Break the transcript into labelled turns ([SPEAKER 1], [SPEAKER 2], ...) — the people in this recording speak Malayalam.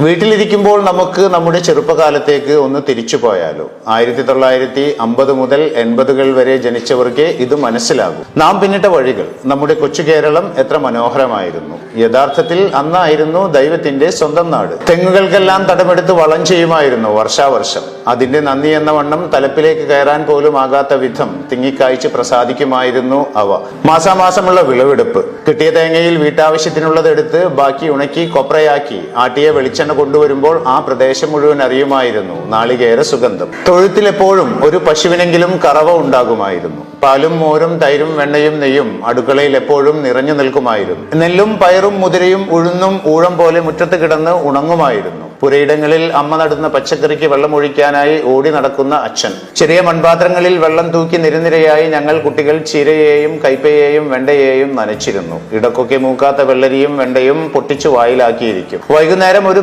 [SPEAKER 1] വീട്ടിലിരിക്കുമ്പോൾ നമുക്ക് നമ്മുടെ ചെറുപ്പകാലത്തേക്ക് ഒന്ന് തിരിച്ചു പോയാലോ? 1950 മുതൽ 80കൾ വരെ ജനിച്ചവർക്ക് ഇത് മനസ്സിലാകും. നാം പിന്നിട്ട വഴികൾ, നമ്മുടെ കൊച്ചു കേരളം എത്ര മനോഹരമായിരുന്നു. യഥാർത്ഥത്തിൽ അന്നായിരുന്നു ദൈവത്തിന്റെ സ്വന്തം നാട്. തെങ്ങുകൾക്കെല്ലാം തടമെടുത്ത് വളം ചെയ്യുമായിരുന്നു വർഷാവർഷം. അതിന്റെ നന്ദി എന്ന വണ്ണം തലപ്പിലേക്ക് കയറാൻ പോലും ആകാത്ത വിധം തിങ്ങിക്കായ്ച്ച് പ്രസാദിക്കുമായിരുന്നു അവ. മാസാമാസമുള്ള വിളവെടുപ്പ്. കിട്ടിയ തേങ്ങയിൽ വീട്ടാവശ്യത്തിനുള്ളതെടുത്ത് ബാക്കി ഉണക്കി കൊപ്രയാക്കി ആട്ടിയ വെളിച്ചെണ്ണ കൊണ്ടുവരുമ്പോൾ ആ പ്രദേശം മുഴുവൻ അറിയുമായിരുന്നു നാളികേര സുഗന്ധം. തൊഴുത്തിലെപ്പോഴും ഒരു പശുവിനെങ്കിലും കറവ ഉണ്ടാകുമായിരുന്നു. പാലും മോരും തൈരും വെണ്ണയും നെയ്യും അടുക്കളയിൽ എപ്പോഴും നിറഞ്ഞു നിൽക്കുമായിരുന്നു. നെല്ലും പയറും മുതിരയും ഉഴുന്നും ഊഴം പോലെ മുറ്റത്ത് കിടന്ന് ഉണങ്ങുമായിരുന്നു. പുരയിടങ്ങളിൽ അമ്മ നടുന്ന പച്ചക്കറിക്ക് വെള്ളം ഒഴിക്കാനായി ഓടി നടക്കുന്ന അച്ഛൻ. ചെറിയ മൺപാത്രങ്ങളിൽ വെള്ളം തൂക്കി നിരനിരയായി ഞങ്ങൾ കുട്ടികൾ ചീരയെയും കൈപ്പയെയും വെണ്ടയെയും നനച്ചിരുന്നു. ഇടക്കൊക്കെ മൂക്കാത്ത വെള്ളരിയും വെണ്ടയും പൊട്ടിച്ചു വായിലാക്കിയിരിക്കും. വൈകുന്നേരം ഒരു